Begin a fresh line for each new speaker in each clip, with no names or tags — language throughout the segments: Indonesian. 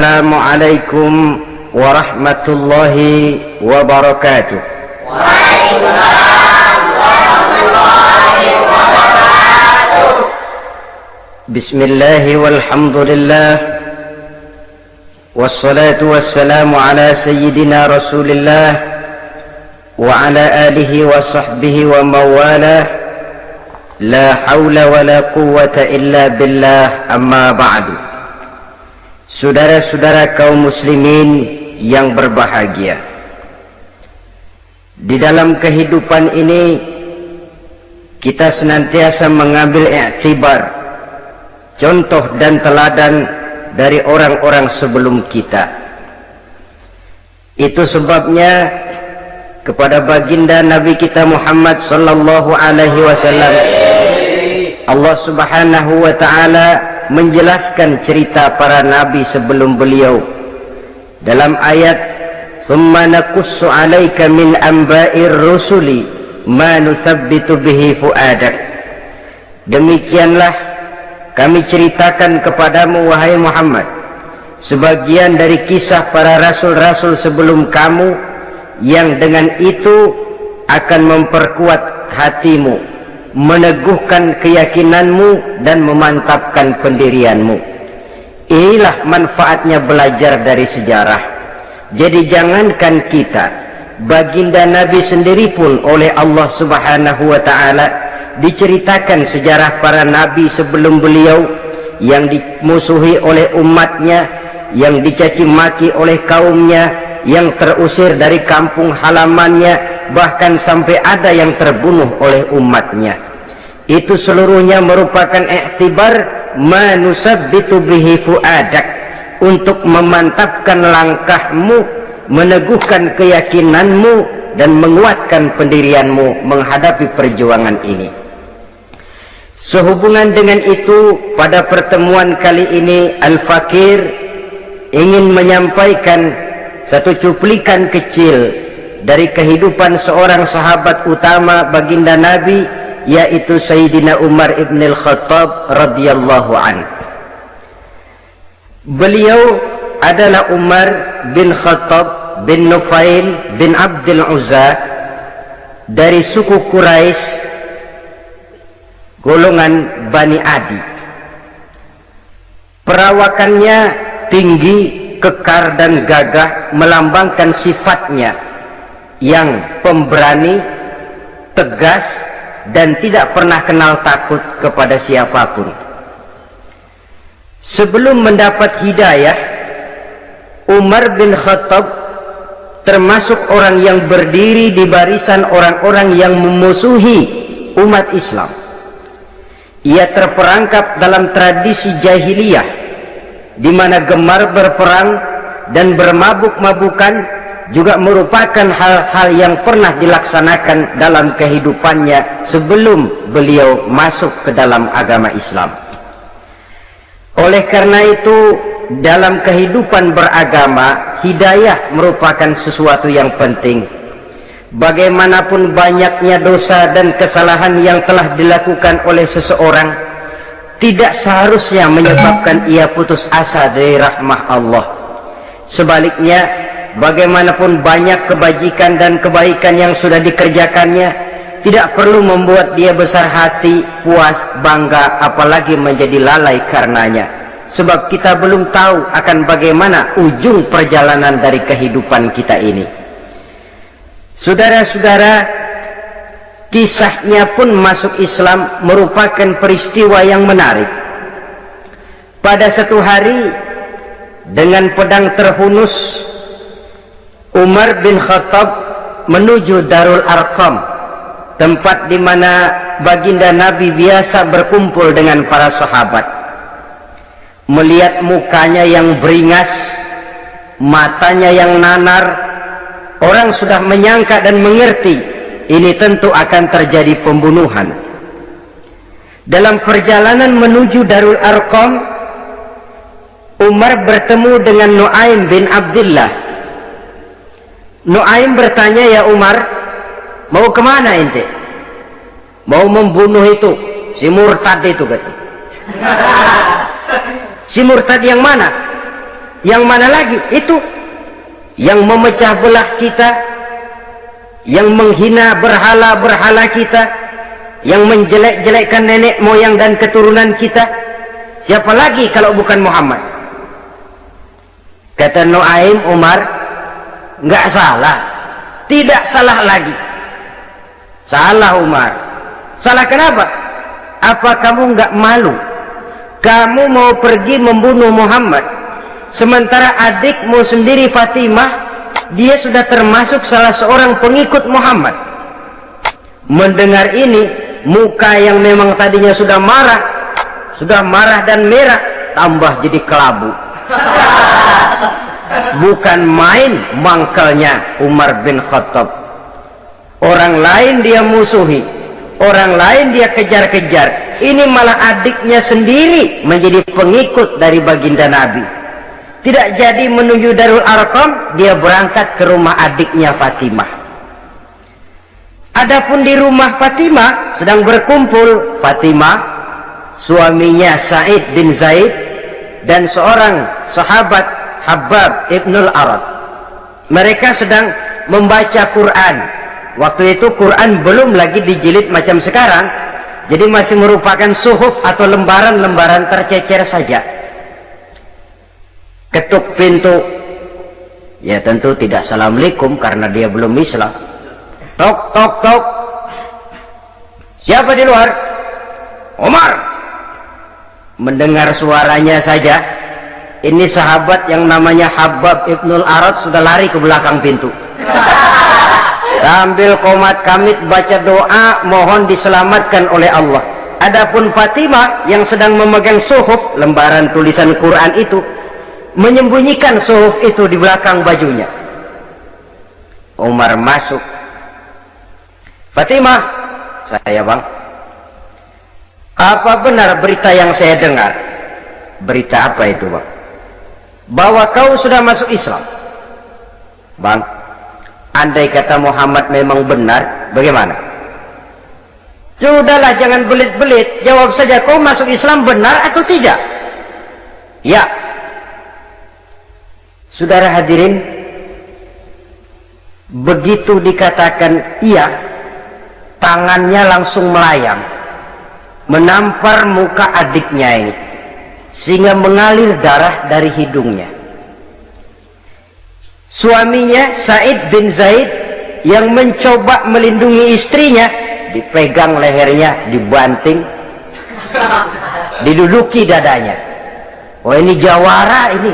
Assalamualaikum warahmatullahi wabarakatuh.
Waalaikumsalam warahmatullahi wabarakatuh.
Bismillahi walhamdulillah, wassalatu wassalamu ala sayyidina rasulillah wa ala alihi wa sahbihi wa mawalah. La hawla wa la quwwata illa billah, amma ba'du. Saudara-saudara kaum muslimin yang berbahagia, di dalam kehidupan ini kita senantiasa mengambil iktibar, contoh dan teladan dari orang-orang sebelum kita. Itu sebabnya kepada baginda Nabi kita Muhammad sallallahu alaihi wasallam Allah Subhanahu wa taala menjelaskan cerita para nabi sebelum beliau dalam ayat "Tsumma naqussu 'alaika min anba'ir rusuli ma nusabbitu bihi fu'adak." Demikianlah kami ceritakan kepadamu wahai Muhammad sebagian dari kisah para rasul-rasul sebelum kamu, yang dengan itu akan memperkuat hatimu, meneguhkan keyakinanmu dan memantapkan pendirianmu. Inilah manfaatnya belajar dari sejarah. Jadi jangankan kita, baginda Nabi sendiri pun oleh Allah Subhanahu wa taala diceritakan sejarah para nabi sebelum beliau yang dimusuhi oleh umatnya, yang dicaci maki oleh kaumnya, yang terusir dari kampung halamannya, bahkan sampai ada yang terbunuh oleh umatnya. Itu seluruhnya merupakan iktibar manusabbitu bihi fu'adak, untuk memantapkan langkahmu, meneguhkan keyakinanmu dan menguatkan pendirianmu menghadapi perjuangan ini. Sehubungan dengan itu, pada pertemuan kali ini Al-Fakir ingin menyampaikan satu cuplikan kecil dari kehidupan seorang sahabat utama baginda Nabi, yaitu Sayyidina Umar ibn al-Khattab radhiyallahu anhu. Beliau adalah Umar bin Khattab bin Nufail bin Abdul Uzza dari suku Quraisy, golongan Bani Adi. Perawakannya tinggi, kekar dan gagah, melambangkan sifatnya yang pemberani, tegas, dan tidak pernah kenal takut kepada siapapun. Sebelum mendapat hidayah, Umar bin Khattab termasuk orang yang berdiri di barisan orang-orang yang memusuhi umat Islam. Ia terperangkap dalam tradisi jahiliyah, di mana gemar berperang dan bermabuk-mabukan juga merupakan hal-hal yang pernah dilaksanakan dalam kehidupannya sebelum beliau masuk ke dalam agama Islam. Oleh karena itu, dalam kehidupan beragama, hidayah merupakan sesuatu yang penting. Bagaimanapun banyaknya dosa dan kesalahan yang telah dilakukan oleh seseorang, tidak seharusnya menyebabkan ia putus asa dari rahmah Allah. Sebaliknya, bagaimanapun banyak kebajikan dan kebaikan yang sudah dikerjakannya, tidak perlu membuat dia besar hati, puas, bangga, apalagi menjadi lalai karenanya. Sebab kita belum tahu akan bagaimana ujung perjalanan dari kehidupan kita ini. Saudara-saudara, kisahnya pun masuk Islam merupakan peristiwa yang menarik. Pada satu hari, dengan pedang terhunus, Umar bin Khattab menuju Darul Arqam, tempat di mana baginda Nabi biasa berkumpul dengan para sahabat. Melihat mukanya yang beringas, matanya yang nanar, orang sudah menyangka dan mengerti ini tentu akan terjadi pembunuhan. Dalam perjalanan menuju Darul Arqam, Umar bertemu dengan Nu'aim bin Abdullah. Nu'aim bertanya, "Ya Umar, mau kemana ente?" "Mau membunuh itu, si murtad itu," kata. "Si murtad yang mana?" Yang mana lagi? Itu yang memecah belah kita, yang menghina berhala-berhala kita, yang menjelek-jelekkan nenek moyang dan keturunan kita. Siapa lagi kalau bukan Muhammad? Kata Nuaim Umar, nggak salah, tidak salah lagi. Salah Umar. Salah kenapa? Apa kamu nggak malu? Kamu mau pergi membunuh Muhammad, sementara adikmu sendiri Fatimah, dia sudah termasuk salah seorang pengikut Muhammad. Mendengar ini, muka yang memang tadinya sudah marah dan merah, tambah jadi kelabu. Bukan main mangkalnya Umar bin Khattab. Orang lain dia musuhi, orang lain dia kejar-kejar. Ini malah adiknya sendiri menjadi pengikut dari baginda Nabi. Tidak jadi menuju Darul Arqam, dia berangkat ke rumah adiknya Fatimah. Adapun di rumah Fatimah sedang berkumpul Fatimah, suaminya Sa'id bin Zaid, dan seorang sahabat Habbab ibnul Arad. Mereka sedang membaca Quran. Waktu itu Quran belum lagi dijilid macam sekarang, jadi masih merupakan suhuf atau lembaran-lembaran tercecer saja. Ketuk pintu, ya tentu tidak assalamualaikum karena dia belum Islam. Tok tok tok, siapa di luar? Umar. Mendengar suaranya saja, ini sahabat yang namanya Habbab ibnul Arad sudah lari ke belakang pintu. Sambil komat kamit baca doa mohon diselamatkan oleh Allah. Adapun Fatimah yang sedang memegang suhuf, lembaran tulisan Quran itu, menyembunyikan suhuf itu di belakang bajunya. Umar masuk. Fatimah, saya bang, apa benar berita yang saya dengar? Berita apa itu bang? Bahwa kau sudah masuk Islam. Bang, andai kata Muhammad memang benar, bagaimana? Sudahlah, jangan belit-belit, jawab saja, kau masuk Islam benar atau tidak? Ya. Saudara hadirin, begitu dikatakan iya, tangannya langsung melayang, menampar muka adiknya ini, sehingga mengalir darah dari hidungnya. Suaminya Sa'id bin Zaid yang mencoba melindungi istrinya, dipegang lehernya, dibanting, diduduki dadanya. Oh, ini jawara ini.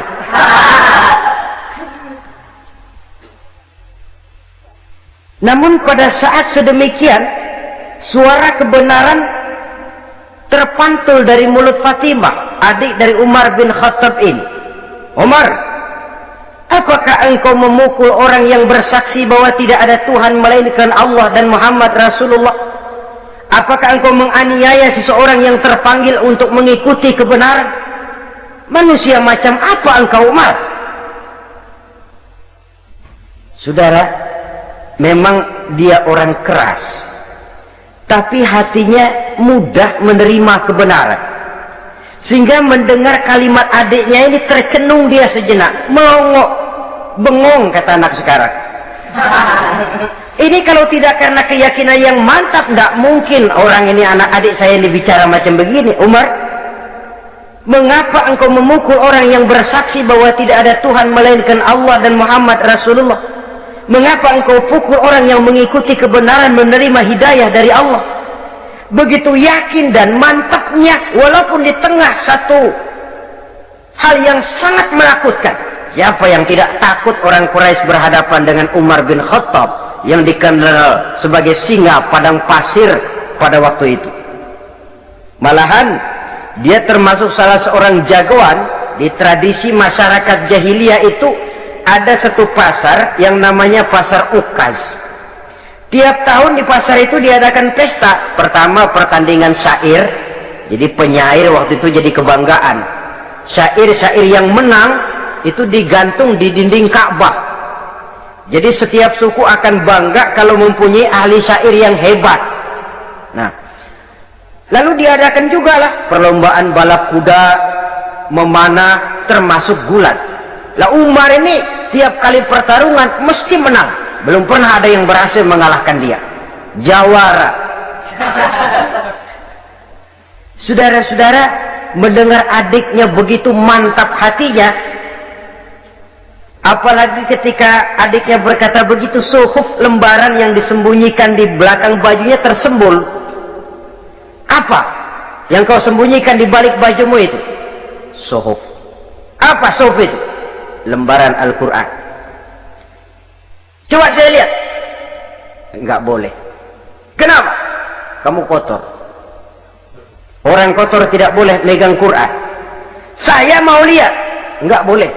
Namun pada saat sedemikian, suara kebenaran terpantul dari mulut Fatimah, adik dari Umar bin Khattab ini. Umar, apakah engkau memukul orang yang bersaksi bahwa tidak ada Tuhan melainkan Allah dan Muhammad Rasulullah? Apakah engkau menganiaya seseorang yang terpanggil untuk mengikuti kebenaran? Manusia macam apa engkau, Umar? Saudara, memang dia orang keras, tapi hatinya mudah menerima kebenaran, sehingga mendengar kalimat adiknya ini tercenung dia sejenak, melongo, bengong kata anak sekarang. Ini kalau tidak karena keyakinan yang mantap, tidak mungkin orang ini, anak adik saya ini bicara macam begini. Umar, mengapa engkau memukul orang yang bersaksi bahwa tidak ada Tuhan melainkan Allah dan Muhammad Rasulullah? Mengapa engkau pukul orang yang mengikuti kebenaran, menerima hidayah dari Allah? Begitu yakin dan mantapnya, walaupun di tengah satu hal yang sangat menakutkan. Siapa yang tidak takut orang Quraisy berhadapan dengan Umar bin Khattab yang dikenal sebagai singa padang pasir pada waktu itu? Malahan dia termasuk salah seorang jagoan di tradisi masyarakat jahiliyah itu. Ada satu pasar yang namanya pasar Ukaz. Tiap tahun di pasar itu diadakan pesta. Pertama pertandingan syair, jadi penyair waktu itu jadi kebanggaan. Syair-syair yang menang itu digantung di dinding Ka'bah. Jadi setiap suku akan bangga kalau mempunyai ahli syair yang hebat. Nah, lalu diadakan juga lah perlombaan balap kuda, memanah, termasuk gulat. Lah Umar ini tiap kali pertarungan mesti menang. Belum pernah ada yang berhasil mengalahkan dia. Jawara. Saudara-saudara, mendengar adiknya begitu mantap hatinya, apalagi ketika adiknya berkata begitu, suhuf, lembaran yang disembunyikan di belakang bajunya tersembul. Apa yang kau sembunyikan di balik bajumu itu? Suhuf. Apa suhuf itu? Lembaran Al-Quran. Coba saya lihat. Enggak boleh. Kenapa? Kamu kotor. Orang kotor tidak boleh megang Quran. Saya mau lihat. Enggak boleh.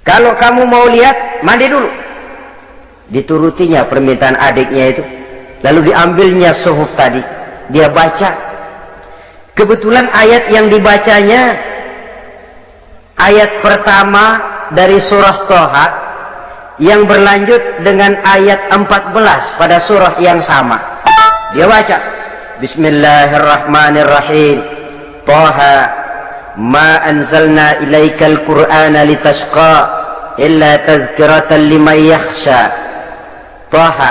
Kalau kamu mau lihat, mandi dulu. Diturutinya permintaan adiknya itu. Lalu diambilnya suhuf tadi. Dia baca. Kebetulan ayat yang dibacanya ayat pertama dari surah Thaha yang berlanjut dengan ayat 14 pada surah yang sama. Dia baca, Bismillahirrahmanirrahim. Thaha ma anzalna ilaikal qur'ana litashqa illa tazkiratan liman yakhsha. Thaha,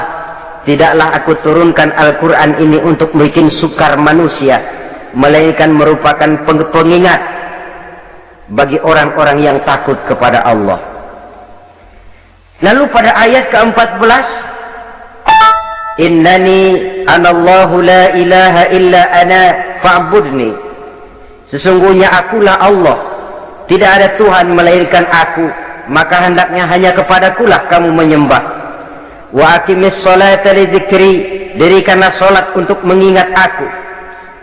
tidaklah aku turunkan Al-Quran ini untuk bikin sukar manusia, melainkan merupakan pengingat bagi orang-orang yang takut kepada Allah. Lalu pada ayat ke-14, Innani anallahu la ilaha illa ana fa'budni. Sesungguhnya akulah Allah, tidak ada Tuhan melainkan aku, maka hendaknya hanya kepadakulah kamu menyembah. Wa aqimis sholata li dzikri, dirikanlah salat untuk mengingat aku.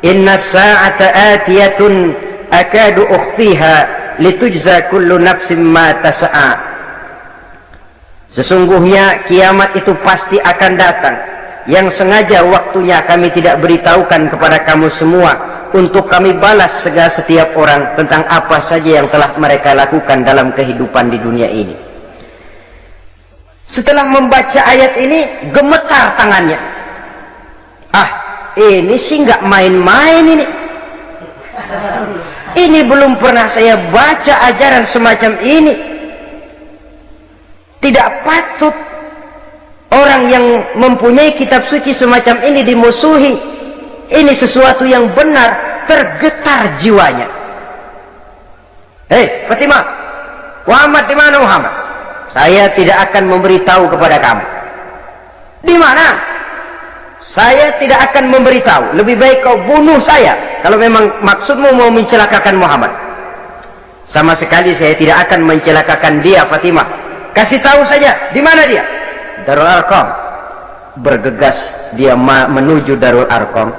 Inna sa'ata atiyatun akadu ukhfiha litujza kullu nafsin ma tas'a. Sesungguhnya kiamat itu pasti akan datang, yang sengaja waktunya kami tidak beritahukan kepada kamu semua, untuk kami balas segala setiap orang tentang apa saja yang telah mereka lakukan dalam kehidupan di dunia ini. Setelah membaca ayat ini, gemetar tangannya. Ah, ini sih nggak main-main ini. Ini belum pernah saya baca ajaran semacam ini. Tidak patut orang yang mempunyai kitab suci semacam ini dimusuhi. Ini sesuatu yang benar, tergetar jiwanya. Hei Fatimah, Muhammad di mana Muhammad? Saya tidak akan memberitahu kepada kamu. Di mana? Saya tidak akan memberitahu. Lebih baik kau bunuh saya kalau memang maksudmu mau mencelakakan Muhammad. Sama sekali saya tidak akan mencelakakan dia, Fatimah. Kasih tahu saja, di mana dia? Darul Arqam. Bergegas dia menuju Darul Arqam.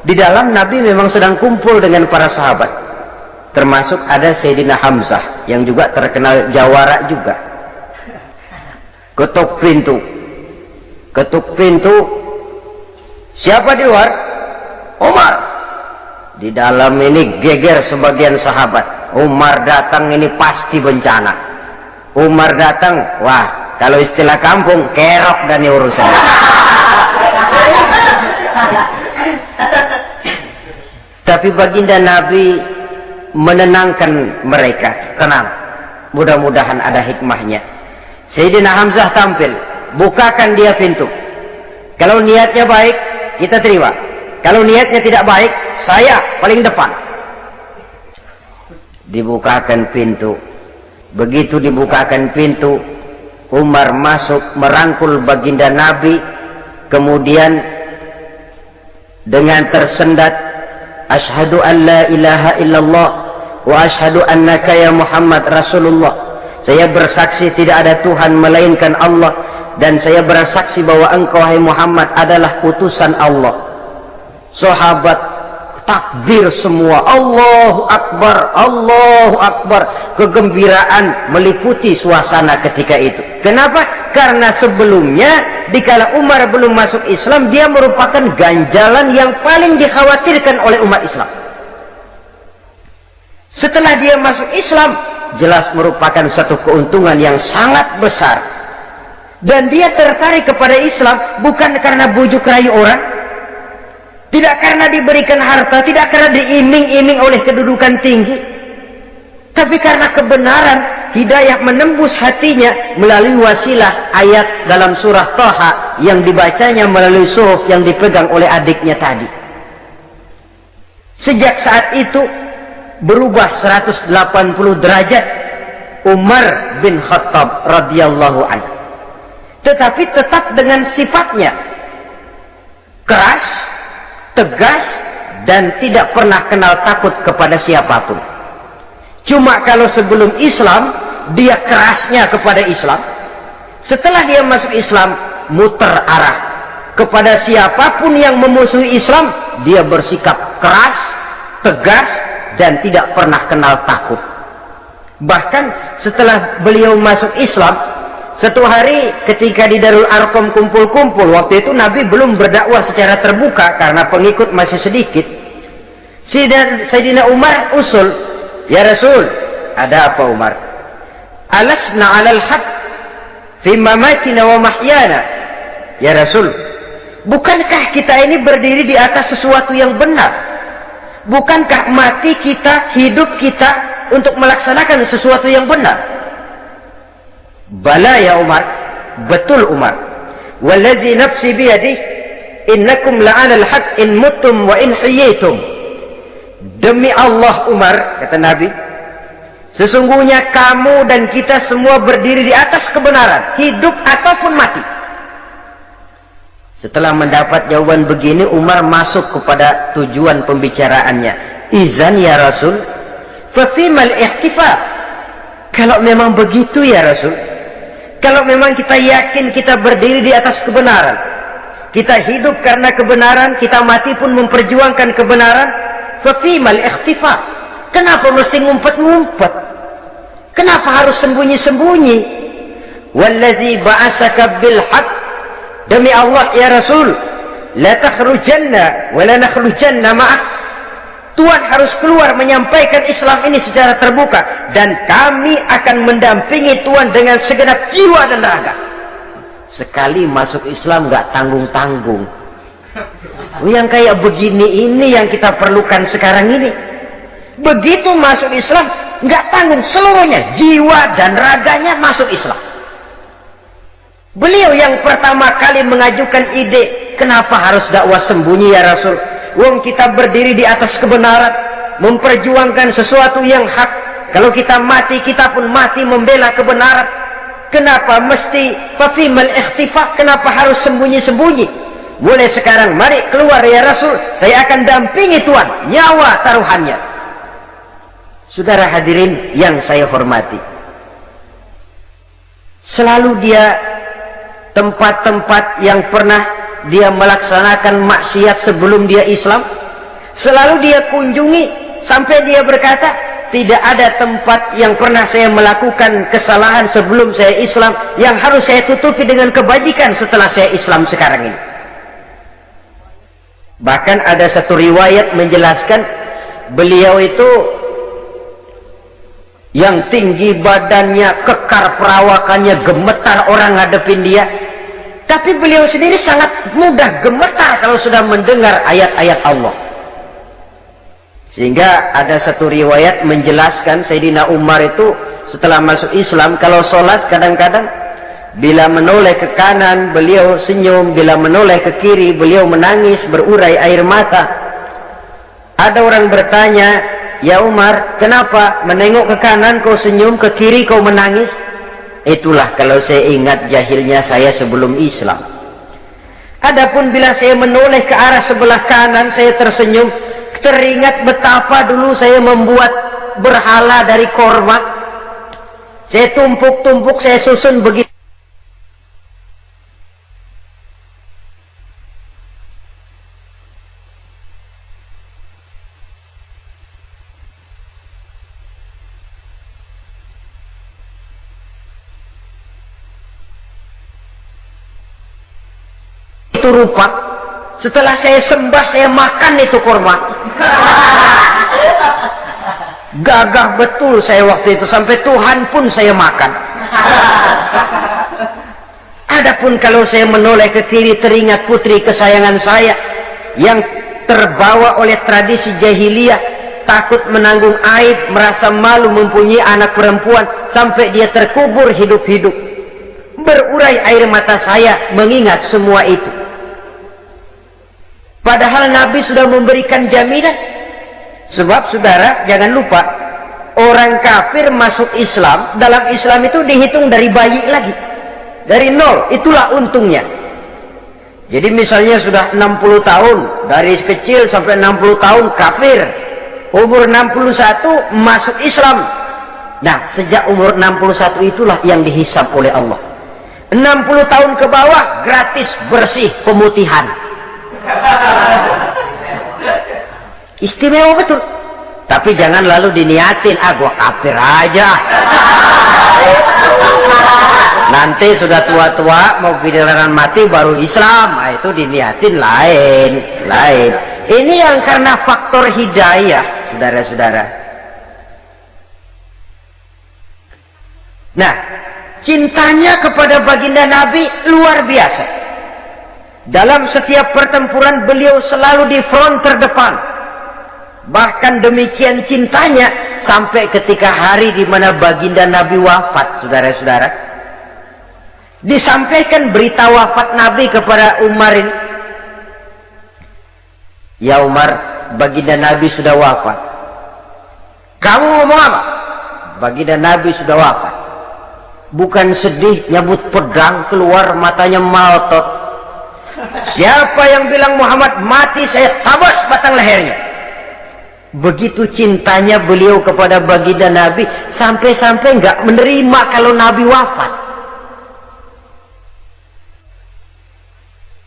Di dalam Nabi memang sedang kumpul dengan para sahabat, termasuk ada Sayyidina Hamzah yang juga terkenal jawara juga. Ketuk pintu. Ketuk pintu. Siapa di luar? Umar. Di dalam ini geger sebagian sahabat. Umar datang ini pasti bencana. Umar datang, wah, kalau istilah kampung, kerok dan urusan. Tapi baginda Nabi menenangkan mereka. Tenang, mudah-mudahan ada hikmahnya. Sayyidina Hamzah tampil, bukakan dia pintu. Kalau niatnya baik, kita terima. Kalau niatnya tidak baik, saya paling depan. Dibukakan pintu. Begitu dibukakan pintu, Umar masuk merangkul baginda Nabi, kemudian dengan tersendat, Asyhadu an la ilaha illallah wa asyhadu annaka ya Muhammad Rasulullah. Saya bersaksi tidak ada Tuhan melainkan Allah, dan saya bersaksi bahwa engkau hai Muhammad adalah utusan Allah. Sahabat takbir semua, Allahu Akbar, Allahu Akbar. Kegembiraan meliputi suasana ketika itu. Kenapa? Karena sebelumnya dikala Umar belum masuk Islam, dia merupakan ganjalan yang paling dikhawatirkan oleh umat Islam. Setelah dia masuk Islam, jelas merupakan satu keuntungan yang sangat besar. Dan dia tertarik kepada Islam bukan karena bujuk rayu orang, tidak karena diberikan harta, tidak karena diiming-iming oleh kedudukan tinggi, tapi karena kebenaran, hidayah menembus hatinya melalui wasilah ayat dalam surah Thaha yang dibacanya melalui suhuf yang dipegang oleh adiknya tadi. Sejak saat itu berubah 180 derajat Umar bin Khattab radhiyallahu anhu, tetapi tetap dengan sifatnya keras, tegas, dan tidak pernah kenal takut kepada siapapun. Cuma kalau sebelum Islam dia kerasnya kepada Islam, setelah dia masuk Islam muter arah kepada siapapun yang memusuhi Islam, dia bersikap keras, tegas, dan tidak pernah kenal takut. Bahkan setelah beliau masuk Islam, satu hari ketika di Darul Arqam kumpul-kumpul, waktu itu Nabi belum berdakwah secara terbuka karena pengikut masih sedikit. Sayyidina Umar usul, "Ya Rasul, ada apa Umar? Alasna 'alal haq fi mamatina wa mahyana." Ya Rasul, bukankah kita ini berdiri di atas sesuatu yang benar? Bukankah mati kita, hidup kita untuk melaksanakan sesuatu yang benar? Bala ya Umar, betul Umar. Wallazi nafsi biyadih, innakum la'alal haq in muttum wa in hiyitum. Demi Allah Umar, kata Nabi, sesungguhnya kamu dan kita semua berdiri di atas kebenaran, hidup ataupun mati. Setelah mendapat jawaban begini, Umar masuk kepada tujuan pembicaraannya. Izan ya Rasul, fafimal ihtifal. Kalau memang begitu ya Rasul, kalau memang kita yakin kita berdiri di atas kebenaran, kita hidup karena kebenaran, kita mati pun memperjuangkan kebenaran, fafimal ihtifal. Kenapa mesti ngumpet-ngumpet? Kenapa harus sembunyi-sembunyi? Wallazi ba'asaka bil haqq, demi Allah ya Rasul, la takhrujanna wa la nakhrujanna ma'ah. Tuhan harus keluar menyampaikan Islam ini secara terbuka, dan kami akan mendampingi Tuhan dengan segenap jiwa dan raga. Sekali masuk Islam gak tanggung-tanggung. Yang kayak begini ini yang kita perlukan sekarang ini. Begitu masuk Islam gak tanggung seluruhnya, jiwa dan raganya masuk Islam. Beliau yang pertama kali mengajukan ide, kenapa harus dakwah sembunyi ya Rasul? Wong kita berdiri di atas kebenaran, memperjuangkan sesuatu yang hak. Kalau kita mati, kita pun mati membela kebenaran. Kenapa mesti fafimal ikhtifa? Kenapa harus sembunyi-sembunyi? Mulai sekarang mari keluar ya Rasul, saya akan dampingi Tuhan, nyawa taruhannya. Saudara hadirin yang saya hormati, selalu dia tempat-tempat yang pernah dia melaksanakan maksiat sebelum dia Islam, selalu dia kunjungi sampai dia berkata, tidak ada tempat yang pernah saya melakukan kesalahan sebelum saya Islam yang harus saya tutupi dengan kebajikan setelah saya Islam sekarang ini. Bahkan ada satu riwayat menjelaskan beliau itu yang tinggi badannya, kekar perawakannya, gemetar orang ngadepin dia. Tapi beliau sendiri sangat mudah gemetar kalau sudah mendengar ayat-ayat Allah. Sehingga ada satu riwayat menjelaskan Sayyidina Umar itu setelah masuk Islam, kalau sholat kadang-kadang bila menoleh ke kanan beliau senyum, bila menoleh ke kiri beliau menangis berurai air mata. Ada orang bertanya, ya Umar, kenapa menengok ke kanan kau senyum, ke kiri kau menangis? Itulah kalau saya ingat jahilnya saya sebelum Islam. Adapun bila saya menoleh ke arah sebelah kanan saya tersenyum, teringat betapa dulu saya membuat berhala dari korma. Saya tumpuk-tumpuk, saya susun begitu. Itu rupa. Setelah saya sembah, saya makan itu korma. Gagah betul saya waktu itu, sampai Tuhan pun saya makan. Adapun kalau saya menoleh ke kiri, teringat putri kesayangan saya yang terbawa oleh tradisi jahiliyah, takut menanggung aib, merasa malu mempunyai anak perempuan sampai dia terkubur hidup-hidup. Berurai air mata saya mengingat semua itu. Padahal Nabi sudah memberikan jaminan. Sebab saudara jangan lupa, orang kafir masuk Islam, dalam Islam itu dihitung dari bayi lagi, dari nol. Itulah untungnya. Jadi misalnya sudah 60 tahun, dari kecil sampai 60 tahun kafir, umur 61 masuk Islam. Nah, sejak umur 61 itulah yang dihisab oleh Allah. 60 tahun ke bawah gratis bersih pemutihan. Istimewa betul. Tapi jangan lalu diniatin, gua kafir aja. Nanti sudah tua-tua mau giliran mati baru Islam. Nah, itu diniatin lain. Ini yang karena faktor hidayah, saudara-saudara. Nah, cintanya kepada baginda Nabi luar biasa. Dalam setiap pertempuran beliau selalu di front terdepan. Bahkan demikian cintanya sampai ketika hari di mana baginda Nabi wafat, saudara-saudara. Disampaikan berita wafat Nabi kepada Umar ini. Ya Umar, baginda Nabi sudah wafat. Kamu ngomong apa? Baginda Nabi sudah wafat. Bukan sedih, nyabut pedang, keluar matanya melotot. Siapa yang bilang Muhammad mati, saya tabas batang lehernya. Begitu cintanya beliau kepada baginda Nabi, sampai-sampai nggak menerima kalau Nabi wafat.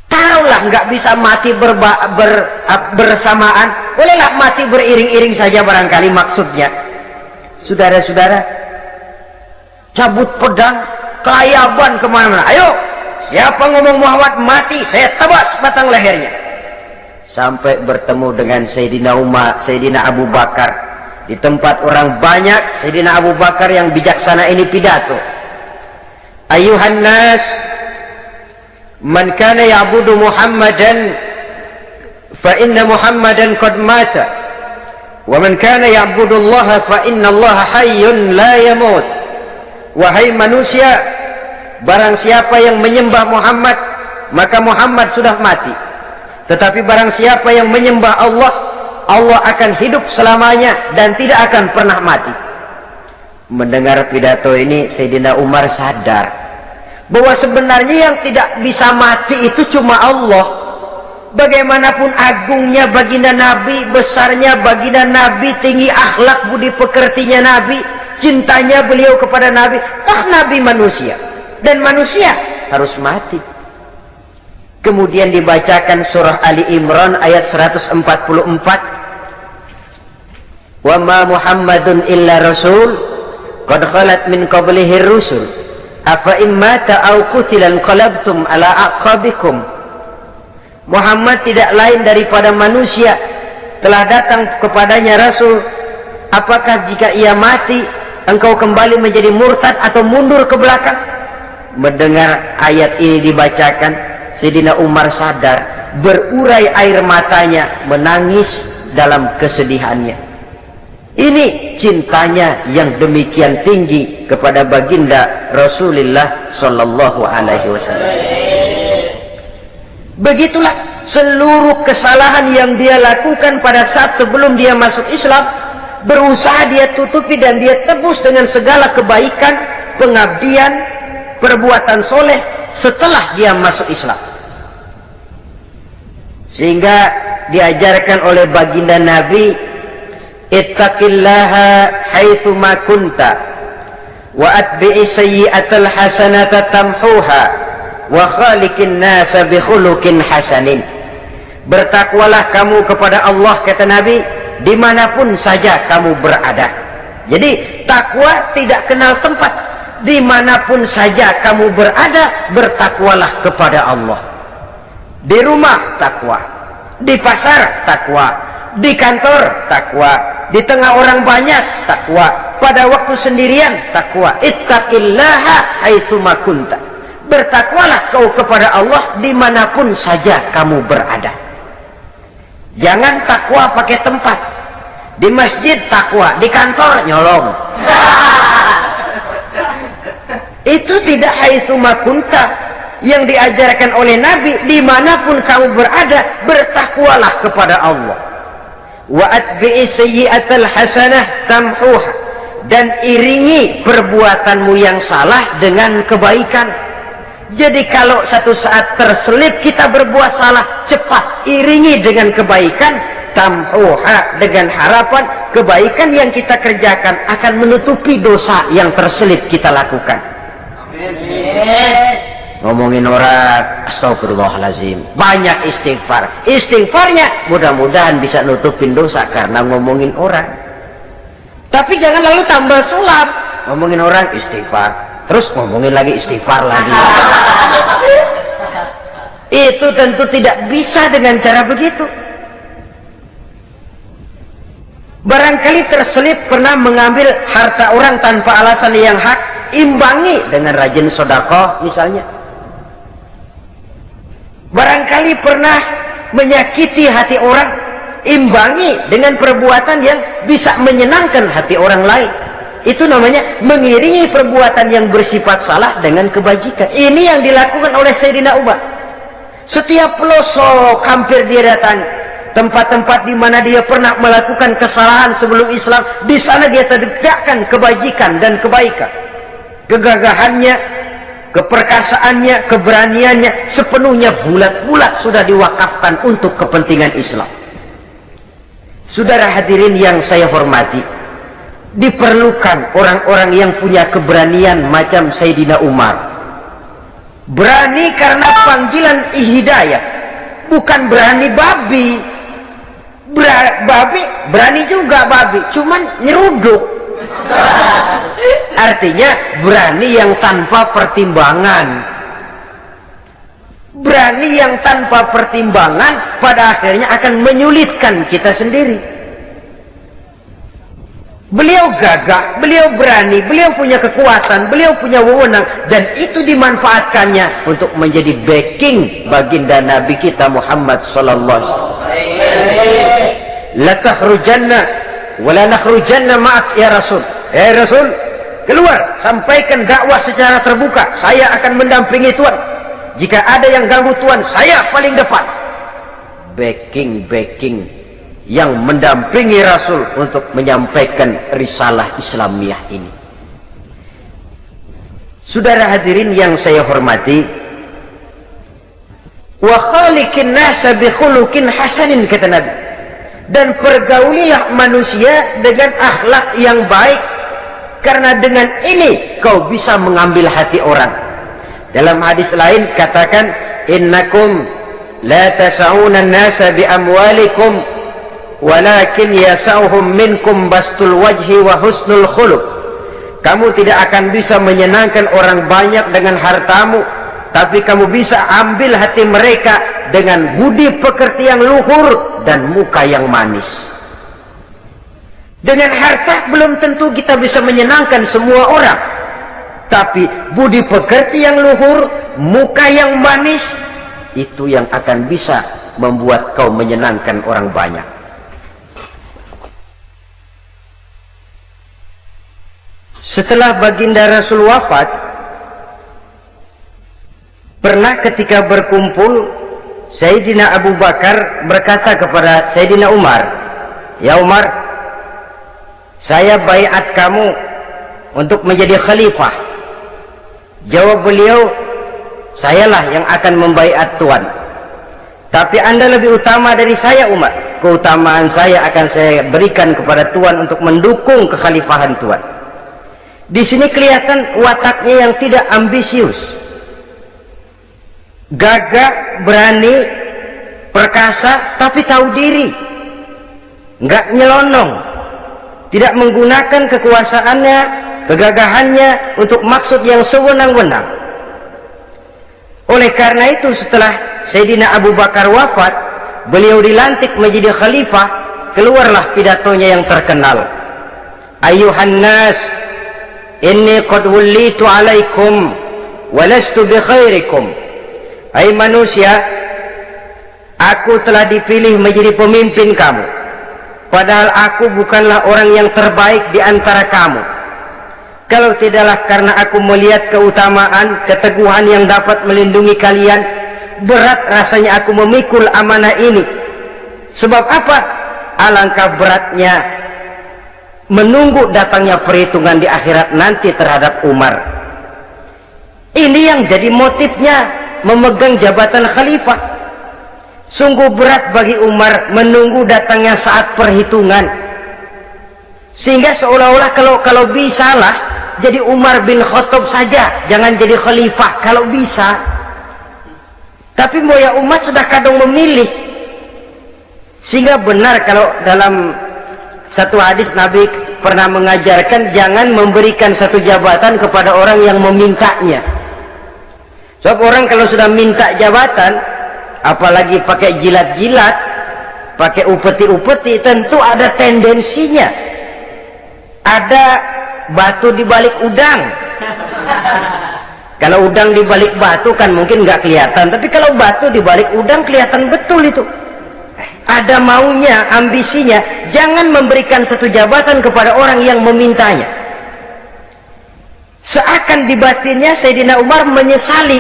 Taruhlah nggak bisa mati bersamaan, bolehlah mati beriring-iring saja barangkali maksudnya. Saudara-saudara, cabut pedang, kelayaban kemana-mana. Ayo, siapa ngomong Muhammad mati, saya tebas batang lehernya. Sampai bertemu dengan Sayyidina Umar, Sayyidina Abu Bakar. Di tempat orang banyak, Sayyidina Abu Bakar yang bijaksana ini pidato. Ayuhan nas, man kana ya'budu Muhammadan fa inna Muhammadan qad mata. Wa man kana ya'budu Allah fa inna Allah hayyun la yamut. Wahai manusia, barang siapa yang menyembah Muhammad, maka Muhammad sudah mati. Tetapi barang siapa yang menyembah Allah, Allah akan hidup selamanya dan tidak akan pernah mati. Mendengar pidato ini, Sayyidina Umar sadar bahwa sebenarnya yang tidak bisa mati itu cuma Allah. Bagaimanapun agungnya baginda Nabi, besarnya baginda Nabi, tinggi akhlak budi pekertinya Nabi, cintanya beliau kepada Nabi, toh Nabi manusia dan manusia harus mati. Kemudian dibacakan surah Ali Imran ayat 144. Wa ma Muhammadun illa rasul qad khalat min qablihi rusul afa in mata aw qutila qalabtum ala aqabikum. Muhammad tidak lain daripada manusia, telah datang kepadanya rasul. Apakah jika ia mati engkau kembali menjadi murtad atau mundur ke belakang? Mendengar ayat ini dibacakan, Sayyidina Umar sadar, berurai air matanya, menangis dalam kesedihannya. Ini cintanya yang demikian tinggi kepada baginda Rasulullah sallallahu alaihi wasallam. Begitulah seluruh kesalahan yang dia lakukan pada saat sebelum dia masuk Islam, berusaha dia tutupi dan dia tebus dengan segala kebaikan, pengabdian, perbuatan soleh setelah dia masuk Islam. Sehingga diajarkan oleh baginda Nabi, ittaqillaha haitsu ma kunta wa atbi'i sayyi'atal hasanata tamhuha wa khaliqin nasa bi khuluqin hasanin. Bertakwalah kamu kepada Allah, kata Nabi, dimanapun saja kamu berada. Jadi takwa tidak kenal tempat. Dimanapun saja kamu berada, bertakwalah kepada Allah. Di rumah takwa, di pasar takwa, di kantor takwa, di tengah orang banyak takwa, pada waktu sendirian takwa. Ittaqillaha haitsu ma kunta. Bertakwalah kau kepada Allah dimanapun saja kamu berada. Jangan takwa pakai tempat. Di masjid takwa, di kantor nyolong. Itu tidak haitsu makunta, yang diajarkan oleh Nabi. Dimanapun kamu berada, bertakwalah kepada Allah. Wa atbi'i sayyi'atal hasanah tamhuha, dan iringi perbuatanmu yang salah dengan kebaikan. Jadi kalau satu saat terselip kita berbuat salah, cepat iringi dengan kebaikan, tamhuha, dengan harapan kebaikan yang kita kerjakan akan menutupi dosa yang terselip kita lakukan. Ngomongin orang, astagfirullahaladzim, banyak istighfar. Istighfarnya mudah-mudahan bisa nutupin dosa karena ngomongin orang. Tapi jangan lalu tambah sulap, ngomongin orang istighfar, terus ngomongin lagi istighfar lagi. Itu tentu tidak bisa dengan cara begitu. Barangkali terselip pernah mengambil harta orang tanpa alasan yang hak, imbangi dengan rajin sedekah misalnya. Barangkali pernah menyakiti hati orang, imbangi dengan perbuatan yang bisa menyenangkan hati orang lain. Itu namanya mengiringi perbuatan yang bersifat salah dengan kebajikan. Ini yang dilakukan oleh Sayyidina Umar. Setiap pelosok hampir dia datang, tempat-tempat di mana dia pernah melakukan kesalahan sebelum Islam, di sana dia tegakkan kebajikan dan kebaikan. Kegagahannya, keperkasaannya, keberaniannya sepenuhnya bulat-bulat sudah diwakafkan untuk kepentingan Islam. Saudara hadirin yang saya hormati, diperlukan orang-orang yang punya keberanian macam Sayyidina Umar. Berani karena panggilan hidayah, bukan berani babi. Babi berani juga, babi cuman nyeruduk. Artinya berani yang tanpa pertimbangan. Berani yang tanpa pertimbangan pada akhirnya akan menyulitkan kita sendiri. Beliau gagah, beliau berani, beliau punya kekuatan, beliau punya wewenang, dan itu dimanfaatkannya untuk menjadi backing baginda Nabi kita Muhammad sallallahu alaihi wasallam. La takhrujanna wa la nakhrujanna ma'ak ya Rasul. Rasul, keluar, sampaikan dakwah secara terbuka. Saya akan mendampingi Tuhan. Jika ada yang ganggu Tuhan, saya paling depan. Backing yang mendampingi Rasul untuk menyampaikan risalah Islamiyah ini. Saudara hadirin yang saya hormati, wa khaliqin nasa bi khuluqin hasanin, kata Nabi, dan pergaulilah manusia dengan akhlak yang baik, karena dengan ini kau bisa mengambil hati orang. Dalam hadis lain katakan, innakum la tas'una an-nasa bi amwalikum walakin yasauhum minkum bastul wajhi wa husnul khuluq. Kamu tidak akan bisa menyenangkan orang banyak dengan hartamu, tapi kamu bisa ambil hati mereka dengan budi pekerti yang luhur dan muka yang manis. Dengan harta belum tentu kita bisa menyenangkan semua orang, tapi budi pekerti yang luhur, muka yang manis, itu yang akan bisa membuat kau menyenangkan orang banyak. Setelah baginda Rasul wafat, pernah ketika berkumpul, Sayyidina Abu Bakar berkata kepada Sayyidina Umar, ya Umar, saya baiat kamu untuk menjadi khalifah. Jawab beliau, sayalah yang akan membaiat Tuhan. Tapi anda lebih utama dari saya Umar. Keutamaan saya akan saya berikan kepada Tuhan untuk mendukung kekhalifahan Tuhan. Di sini kelihatan wataknya yang tidak ambisius, gagah, berani, perkasa, tapi tahu diri, nggak nyelonong, tidak menggunakan kekuasaannya, kegagahannya untuk maksud yang sewenang-wenang. Oleh karena itu, setelah Sayyidina Abu Bakar wafat, beliau dilantik menjadi khalifah. Keluarlah pidatonya yang terkenal, ayuhan nas, inni qad wullitu alaikum walastu bi khairikum. Hai manusia, aku telah dipilih menjadi pemimpin kamu. padahal aku bukanlah orang yang terbaik di antara kamu. Kalau tidaklah karena aku melihat keutamaan, keteguhan yang dapat melindungi kalian, berat rasanya aku memikul amanah ini. Sebab apa? Alangkah beratnya menunggu datangnya perhitungan di akhirat nanti terhadap Umar. Ini yang jadi motifnya memegang jabatan khalifah. Sungguh berat bagi Umar menunggu datangnya saat perhitungan, sehingga seolah-olah kalau bisalah jadi Umar bin Khattab saja, jangan jadi khalifah kalau bisa. Tapi moya umat sudah kadang memilih, sehingga benar kalau dalam satu hadis Nabi pernah mengajarkan jangan memberikan satu jabatan kepada orang yang memintanya. Sebab orang kalau sudah minta jabatan, apalagi pakai jilat-jilat, pakai upeti-upeti, tentu ada tendensinya ada batu di balik udang. Kalau udang di balik batu kan mungkin nggak kelihatan, tapi kalau batu di balik udang kelihatan betul itu. Ada maunya, ambisinya. Jangan memberikan satu jabatan kepada orang yang memintanya. Seakan di batinnya Sayyidina Umar menyesali,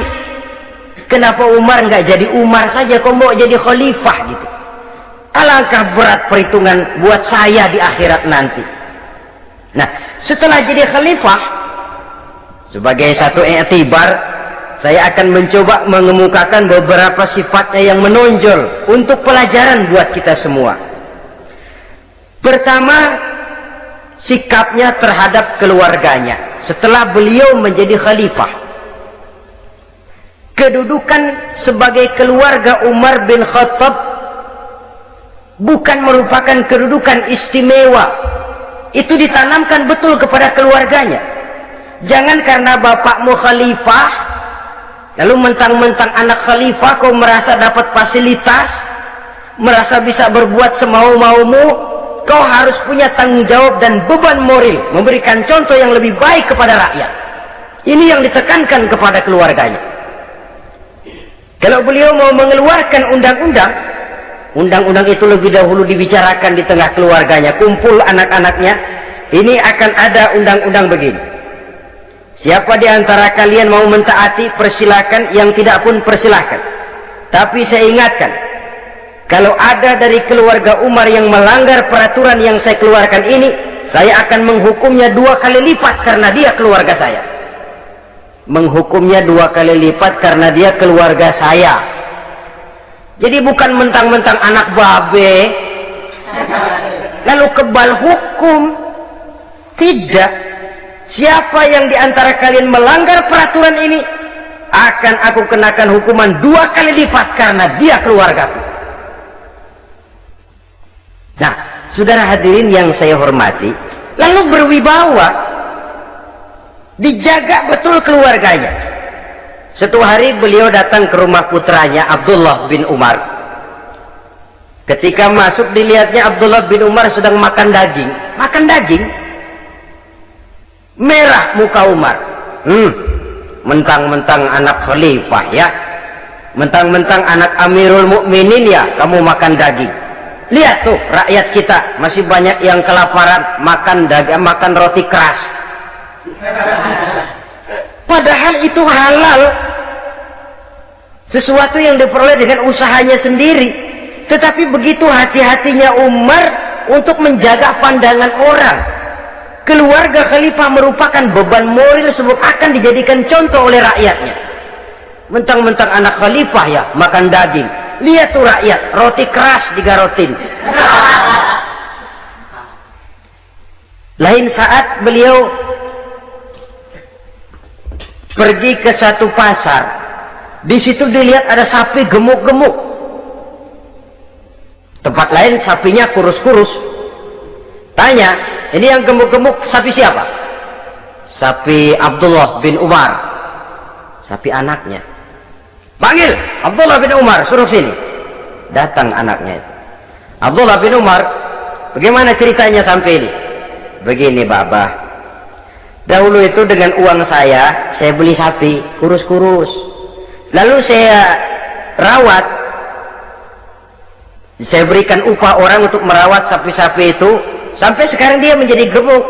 kenapa Umar nggak jadi Umar saja, kok mau jadi khalifah gitu. Alangkah berat perhitungan buat saya di akhirat nanti. Nah, setelah jadi khalifah, sebagai satu i'tibar, saya akan mencoba mengemukakan beberapa sifatnya yang menonjol untuk pelajaran buat kita semua. Pertama, sikapnya terhadap keluarganya setelah beliau menjadi khalifah. Kedudukan sebagai keluarga Umar bin Khattab bukan merupakan kedudukan istimewa. Itu ditanamkan betul kepada keluarganya. Jangan karena bapakmu khalifah lalu mentang-mentang anak khalifah kau merasa dapat fasilitas, merasa bisa berbuat semau-maumu. Kau harus punya tanggung jawab dan beban moral memberikan contoh yang lebih baik kepada rakyat. Ini yang ditekankan kepada keluarganya. Kalau beliau mau mengeluarkan undang-undang, undang-undang itu lebih dahulu dibicarakan di tengah keluarganya, kumpul anak-anaknya. Ini akan ada undang-undang begini. Siapa di antara kalian mau mentaati, persilakan. Yang tidak pun persilakan. Tapi saya ingatkan, kalau ada dari keluarga Umar yang melanggar peraturan yang saya keluarkan ini, saya akan menghukumnya 2 kali lipat karena dia keluarga saya. Menghukumnya 2 kali lipat karena dia keluarga saya. Jadi bukan mentang-mentang anak babe lalu kebal hukum. Tidak. Siapa yang diantara kalian melanggar peraturan ini, akan aku kenakan hukuman 2 kali lipat karena dia keluargaku. Nah, saudara hadirin yang saya hormati, lalu berwibawa, dijaga betul keluarganya. Suatu hari beliau datang ke rumah putranya Abdullah bin Umar. Ketika masuk dilihatnya Abdullah bin Umar sedang makan daging. Makan daging, merah muka Umar. Mentang-mentang anak khalifah ya, mentang-mentang anak Amirul Mukminin ya, kamu makan daging. Lihat tuh rakyat kita masih banyak yang kelaparan, makan daging, makan roti keras. Padahal itu halal, sesuatu yang diperoleh dengan usahanya sendiri. Tetapi begitu hati-hatinya Umar untuk menjaga pandangan orang. Keluarga khalifah merupakan beban moral sebab akan dijadikan contoh oleh rakyatnya. Mentang-mentang anak khalifah ya makan daging. Lihat tuh rakyat, roti keras digarotin. Lain saat beliau pergi ke satu pasar. Di situ dilihat ada sapi gemuk-gemuk. Tempat lain sapinya kurus-kurus. Tanya, ini yang gemuk-gemuk sapi siapa? Sapi Abdullah bin Umar. Sapi anaknya. Panggil Abdullah bin Umar, suruh sini. Datang anaknya itu. Abdullah bin Umar, bagaimana ceritanya sampai ini? Begini Baba, dahulu itu dengan uang saya beli sapi kurus-kurus. Lalu saya rawat Saya berikan upah orang untuk merawat sapi-sapi itu, sampai sekarang dia menjadi gemuk.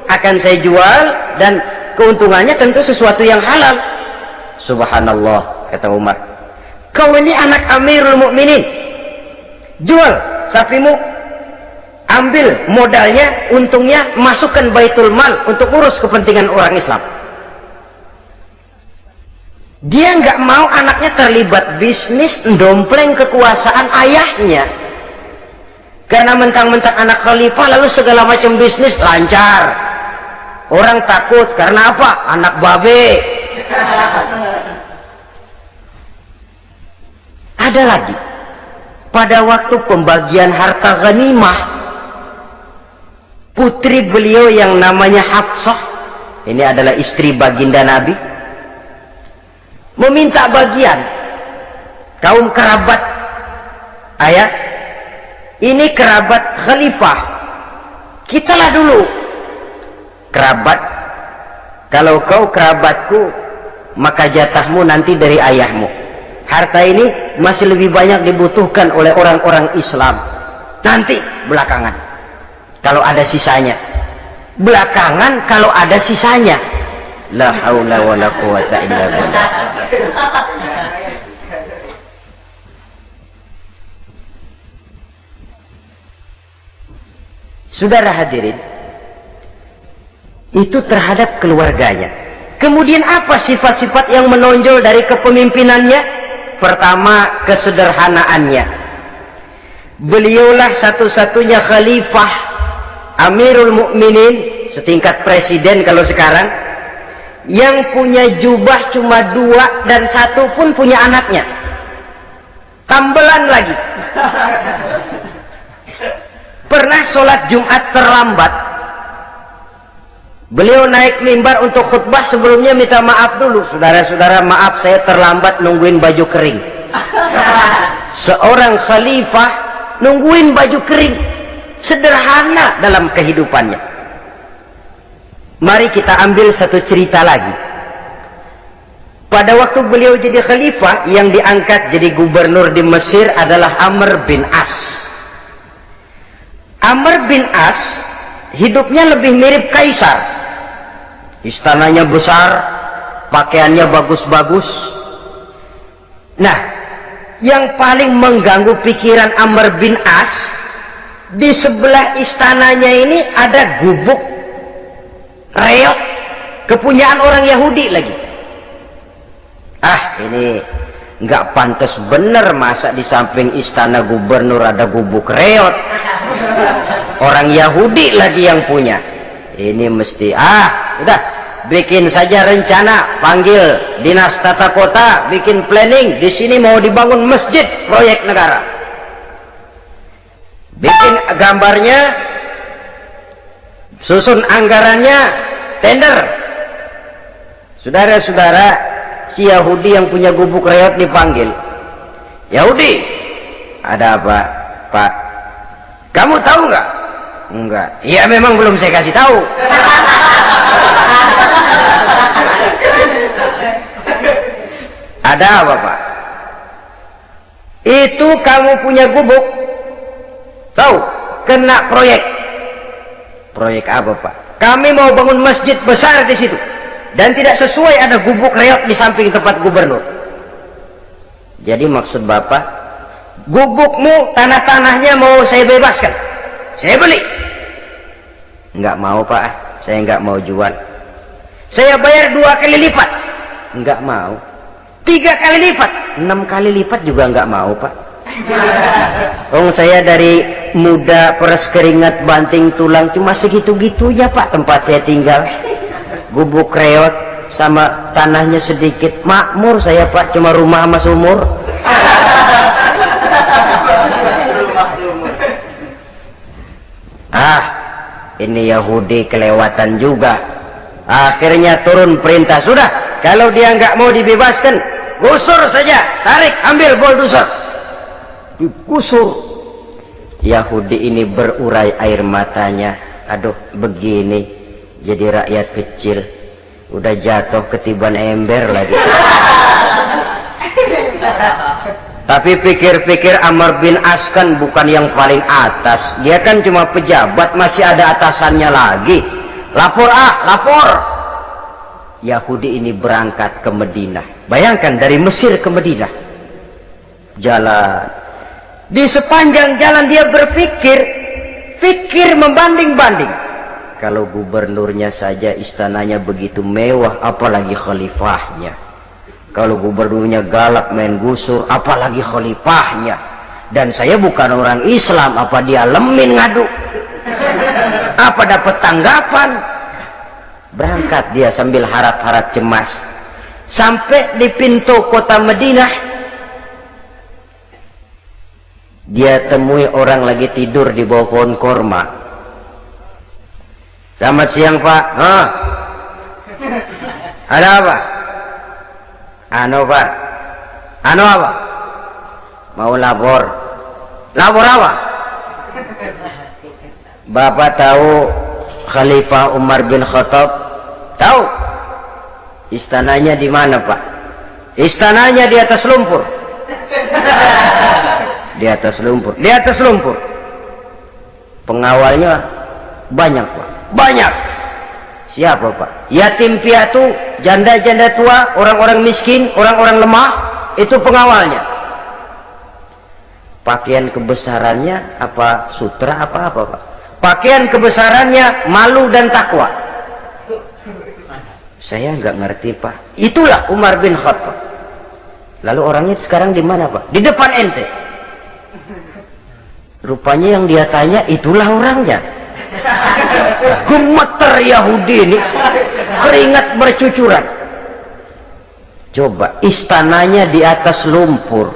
Akan saya jual, dan keuntungannya tentu sesuatu yang halal. Subhanallah, kata Umar, kau ini anak Amirul Mukminin, jual sapimu, ambil modalnya, untungnya masukkan Baitul Mal untuk urus kepentingan orang Islam. Dia nggak mau anaknya terlibat bisnis dompleng kekuasaan ayahnya, karena mentang-mentang anak khalifah lalu segala macam bisnis lancar. Orang takut karena apa? Anak babe. Ada lagi, pada waktu pembagian harta ghanimah, putri beliau yang namanya Hafsah, ini adalah istri baginda Nabi, meminta bagian. Kaum kerabat ayah, ini kerabat khalifah, kitalah dulu kerabat. Kalau kau kerabatku, maka jatahmu nanti dari ayahmu. Harta ini masih lebih banyak dibutuhkan oleh orang-orang Islam, nanti belakangan kalau ada sisanya. Belakangan kalau ada sisanya. La haula wala quwata illa billah. Saudara hadirin, itu terhadap keluarganya. Kemudian apa sifat-sifat yang menonjol dari kepemimpinannya? Pertama, kesederhanaannya. Beliaulah satu-satunya khalifah, Amirul Mukminin, setingkat presiden kalau sekarang, yang punya jubah cuma 2 dan 1 pun punya anaknya. Tambelan lagi. Pernah sholat Jumat terlambat, beliau naik mimbar untuk khutbah, sebelumnya minta maaf dulu. Saudara-saudara, maaf saya terlambat nungguin baju kering. Seorang khalifah nungguin baju kering, sederhana dalam kehidupannya. Mari kita ambil satu cerita lagi. Pada waktu beliau jadi khalifah, yang diangkat jadi gubernur di Mesir adalah Amr bin As. Amr bin As hidupnya lebih mirip kaisar. Istananya besar, pakaiannya bagus-bagus. Nah, yang paling mengganggu pikiran Amr bin As, di sebelah istananya ini ada gubuk reok, kepunyaan orang Yahudi lagi. Ini nggak pantas bener, masa di samping istana gubernur ada gubuk reot, orang Yahudi lagi yang punya. Ini mesti udah bikin saja rencana, panggil dinas tata kota, bikin planning. Di sini mau dibangun masjid, proyek negara. Bikin gambarnya, susun anggarannya, tender. Saudara-saudara, si Yahudi yang punya gubuk reot dipanggil. Yahudi, ada apa, Pak? Kamu tahu nggak? Enggak. Ya memang belum saya kasih tahu. Ada apa, Pak? Itu kamu punya gubuk, tahu, kena proyek. Proyek apa, Pak? Kami mau bangun masjid besar di situ, dan tidak sesuai ada gubuk reot di samping tempat gubernur. Jadi maksud Bapak, gubukmu, tanah-tanahnya mau saya bebaskan, saya beli. Enggak mau, Pak, saya enggak mau jual. Saya bayar 2 kali lipat. Enggak mau. 3 kali lipat, 6 kali lipat juga enggak mau, Pak. Saya dari muda peres keringat banting tulang, cuma segitu-gitunya, Pak, tempat saya tinggal. Gubuk reot sama tanahnya sedikit, makmur saya, Pak, cuma rumah sama sumur. Ini Yahudi kelewatan juga. Akhirnya turun perintah, sudah, kalau dia nggak mau dibebaskan, gusur saja, tarik, ambil bulldozer, digusur. Yahudi ini berurai air matanya. Aduh, begini jadi rakyat kecil, udah jatuh ketiban ember lagi. Tapi pikir-pikir Amr bin As kan bukan yang paling atas, dia kan cuma pejabat, masih ada atasannya lagi. Lapor lapor. Yahudi ini berangkat ke Madinah. Bayangkan dari Mesir ke Madinah, jalan. Di sepanjang jalan dia pikir membanding-banding. Kalau gubernurnya saja istananya begitu mewah, apalagi khalifahnya. Kalau gubernurnya galak main gusur, apalagi khalifahnya. Dan saya bukan orang Islam, apa dia lemin ngadu? Apa dapat tanggapan? Berangkat dia sambil harap-harap cemas. Sampai di pintu kota Madinah, dia temui orang lagi tidur di bawah pohon korma. Selamat siang Pak. Ada apa? Pak. Apa? Mau lapor. Lapor apa? Bapak tahu Khalifah Umar bin Khattab? Tahu? Istananya di mana Pak? Istananya di atas lumpur. Di atas lumpur. Di atas lumpur. Pengawalnya banyak Pak. Banyak. Siapa Pak? Yatim piatu, janda-janda tua, orang-orang miskin, orang-orang lemah, itu pengawalnya. Pakaian kebesarannya apa sutra apa Pak? Pakaian kebesarannya malu dan takwa. Saya nggak ngerti Pak. Itulah Umar bin Khattab. Lalu orangnya sekarang di mana Pak? Di depan ente. Rupanya yang dia tanya itulah orangnya. Gemeter Yahudi ini, keringat bercucuran. Coba, istananya di atas lumpur.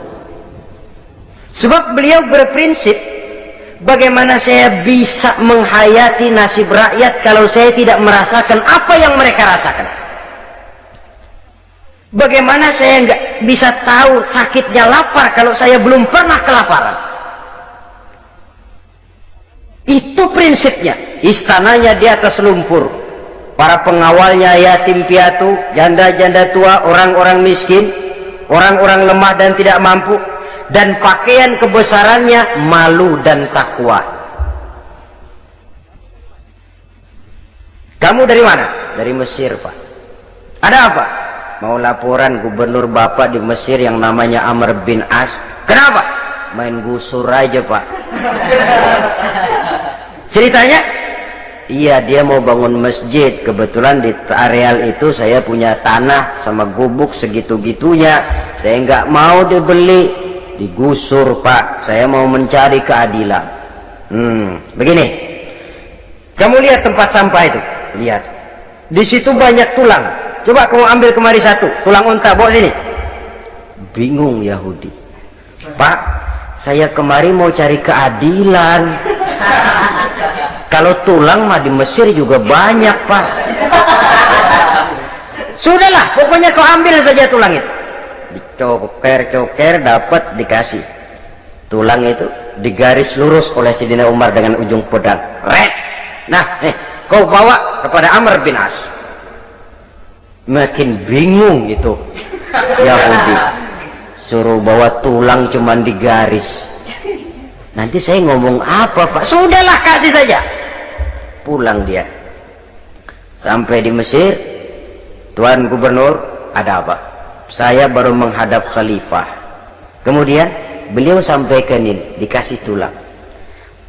Sebab beliau berprinsip, bagaimana saya bisa menghayati nasib rakyat kalau saya tidak merasakan apa yang mereka rasakan? Bagaimana saya nggak bisa tahu sakitnya lapar kalau saya belum pernah kelaparan? Itu prinsipnya. Istananya di atas lumpur. Para pengawalnya yatim piatu, janda-janda tua, orang-orang miskin, orang-orang lemah dan tidak mampu. Dan pakaian kebesarannya malu dan takwa. Kamu dari mana? Dari Mesir Pak. Ada apa? Mau laporan gubernur Bapak di Mesir yang namanya Amr bin As. Kenapa? Main gusur aja Pak. Ceritanya? Iya, dia mau bangun masjid. Kebetulan di areal itu saya punya tanah sama gubuk segitu-gitunya. Saya nggak mau dibeli, digusur Pak. Saya mau mencari keadilan. Begini. Kamu lihat tempat sampah itu? Lihat. Di situ banyak tulang. Coba kamu ambil kemari satu. Tulang unta, bawa sini. Bingung Yahudi. Pak, saya kemari mau cari keadilan. Kalau tulang mah di Mesir juga banyak Pak. Sudahlah, pokoknya kau ambil saja tulang itu. Dicoker-coker, dapat, dikasih. Tulang itu digaris lurus oleh Sidina Umar dengan ujung pedang. Red. Nah, nih, kau bawa kepada Amr bin As. Makin bingung itu Yahudi. Suruh bawa tulang cuman digaris. Nanti saya ngomong apa Pak? Sudahlah, kasih saja. Pulang dia. Sampai di Mesir. Tuan Gubernur, ada apa? Saya baru menghadap khalifah. Kemudian beliau sampaikan ini, dikasih tulang.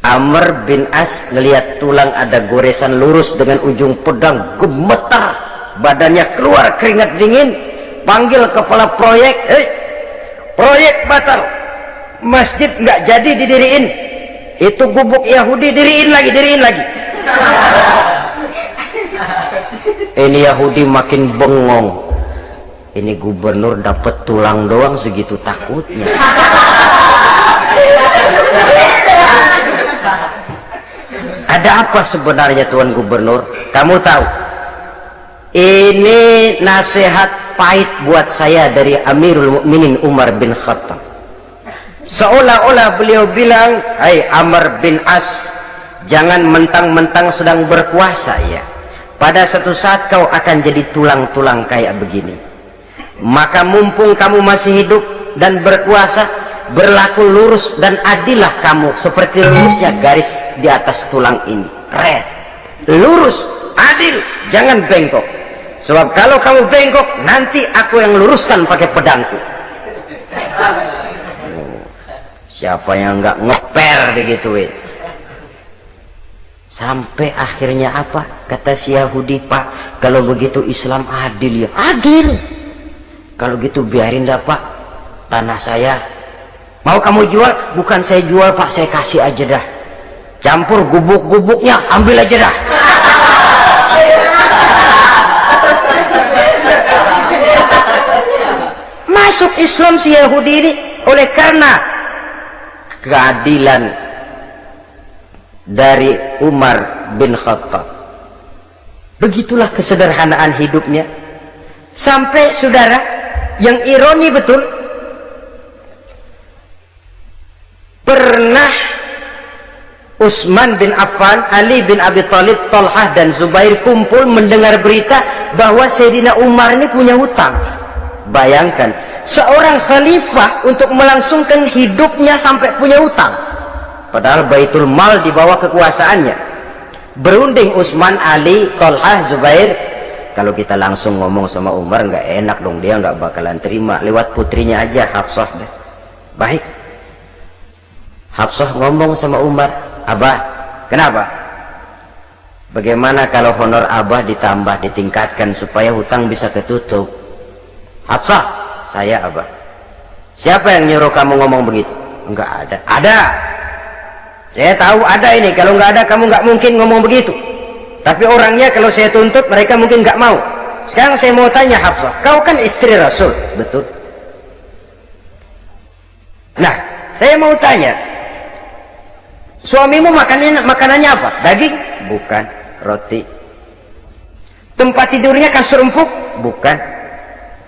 Amr bin As ngelihat tulang ada goresan lurus dengan ujung pedang, gemetar. Badannya keluar keringat dingin. Panggil kepala proyek. Proyek batal. Masjid nggak jadi didiriin. Itu gubuk Yahudi diriin lagi. Ini Yahudi makin bengong. Ini gubernur dapat tulang doang segitu takutnya. Ada apa sebenarnya Tuan Gubernur? Kamu tahu? Ini nasihat pahit buat saya dari Amirul Mukminin Umar bin Khattab. Seolah-olah beliau bilang, hai Amr bin As, jangan mentang-mentang sedang berkuasa ya. Pada suatu saat kau akan jadi tulang-tulang kayak begini. Maka mumpung kamu masih hidup dan berkuasa, berlaku lurus dan adillah kamu seperti lurusnya garis di atas tulang ini. Red, lurus, adil, jangan bengkok. Sebab kalau kamu bengkok, nanti aku yang luruskan pakai pedangku. Siapa yang nggak ngeper digituin? Sampai akhirnya apa? Kata si Yahudi, Pak, kalau begitu Islam adil ya? Adil. Kalau gitu biarin dah Pak, tanah saya. Mau kamu jual? Bukan saya jual Pak, saya kasih aja dah. Campur gubuk-gubuknya, ambil aja dah. Masuk Islam si Yahudi ini oleh karena keadilan dari Umar bin Khattab. Begitulah kesederhanaan hidupnya. Sampai saudara, yang ironi betul, pernah Utsman bin Affan, Ali bin Abi Thalib, Thalhah dan Zubair kumpul mendengar berita bahwa Sayyidina Umar ini punya hutang. Bayangkan, seorang khalifah untuk melangsungkan hidupnya sampai punya hutang. Padahal Baitul Mal di bawah kekuasaannya. Berunding Utsman, Ali, Thalhah, Zubair. Kalau kita langsung ngomong sama Umar nggak enak dong, dia nggak bakalan terima. Lewat putrinya aja, Hafsah. Baik. Hafsah ngomong sama Umar, Abah, kenapa? Bagaimana kalau honor Abah ditambah, ditingkatkan supaya hutang bisa ketutup? Hafsah, saya Abah. Siapa yang nyuruh kamu ngomong begitu? Enggak ada. Ada. Saya tahu ada ini. Kalau nggak ada, kamu nggak mungkin ngomong begitu. Tapi orangnya kalau saya tuntut, mereka mungkin nggak mau. Sekarang saya mau tanya Hafsah, kau kan istri Rasul, betul? Nah, saya mau tanya, suamimu makanannya apa? Daging? Bukan. Roti. Tempat tidurnya kasur empuk? Bukan.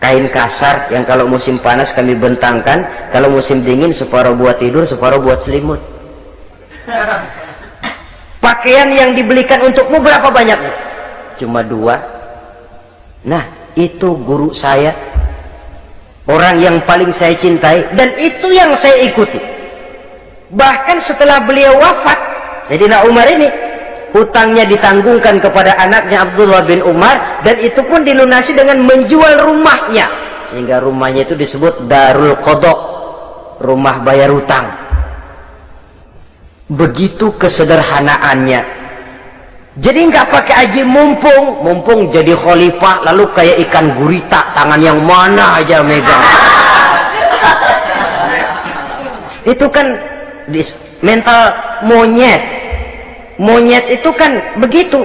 Kain kasar yang kalau musim panas kami bentangkan, kalau musim dingin separuh buat tidur, separuh buat selimut. Pakaian yang dibelikan untukmu berapa banyaknya? Cuma 2. Nah, itu guru saya, orang yang paling saya cintai, dan itu yang saya ikuti. Bahkan setelah beliau wafat, Sayyidina Umar ini hutangnya ditanggungkan kepada anaknya Abdullah bin Umar, dan itu pun dilunasi dengan menjual rumahnya, sehingga rumahnya itu disebut Darul Qadha, rumah bayar hutang. Begitu kesederhanaannya. Jadi nggak pakai aji mumpung jadi khalifah lalu kayak ikan gurita, tangan yang mana aja megang. Itu kan mental monyet itu kan begitu,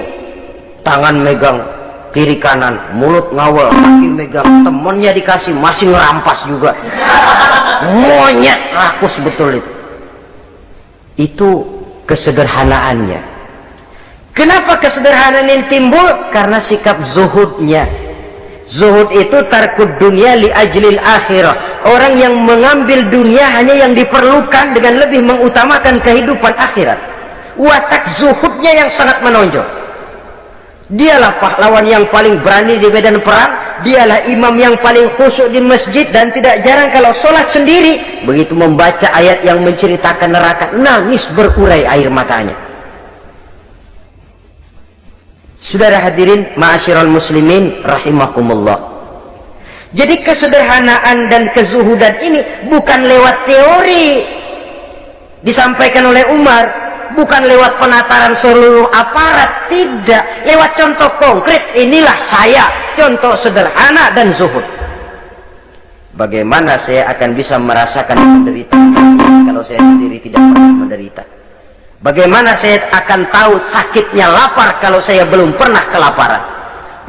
tangan megang kiri kanan, mulut ngawal, kaki megang, temennya dikasih masih ngerampas juga. Monyet rakus betul itu. Itu kesederhanaannya. Kenapa kesederhanaan ini timbul? Karena sikap zuhudnya. Zuhud itu tarkud dunia li ajlil akhirah. Orang yang mengambil dunia hanya yang diperlukan dengan lebih mengutamakan kehidupan akhirat. Watak zuhudnya yang sangat menonjol. Dialah pahlawan yang paling berani di medan perang. Dialah imam yang paling khusyuk di masjid, dan tidak jarang kalau sholat sendiri, begitu membaca ayat yang menceritakan neraka, nangis berurai air matanya. Saudara hadirin ma'asyiral muslimin rahimakumullah. Jadi kesederhanaan dan kezuhudan ini bukan lewat teori disampaikan oleh Umar, bukan lewat penataran seluruh aparat, tidak, lewat contoh konkret. Inilah saya, contoh sederhana dan zuhud. Bagaimana saya akan bisa merasakan penderitaan kalau saya sendiri tidak pernah menderita? Bagaimana saya akan tahu sakitnya lapar kalau saya belum pernah kelaparan?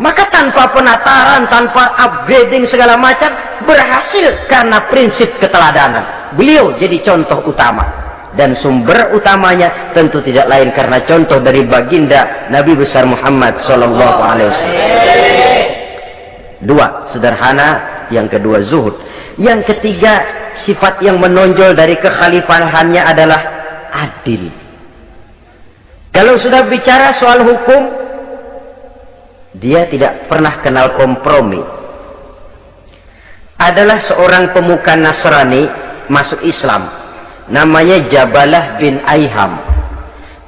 Maka tanpa penataran, tanpa upgrading segala macam, berhasil karena prinsip keteladanan. Beliau jadi contoh utama. Dan sumber utamanya tentu tidak lain karena contoh dari baginda Nabi besar Muhammad sallallahu alaihi wasallam. 2, sederhana. Yang kedua, zuhud. Yang ketiga, sifat yang menonjol dari kekhalifahannya adalah adil. Kalau sudah bicara soal hukum, dia tidak pernah kenal kompromi. Adalah seorang pemuka Nasrani masuk Islam, namanya Jabalah bin Aiham.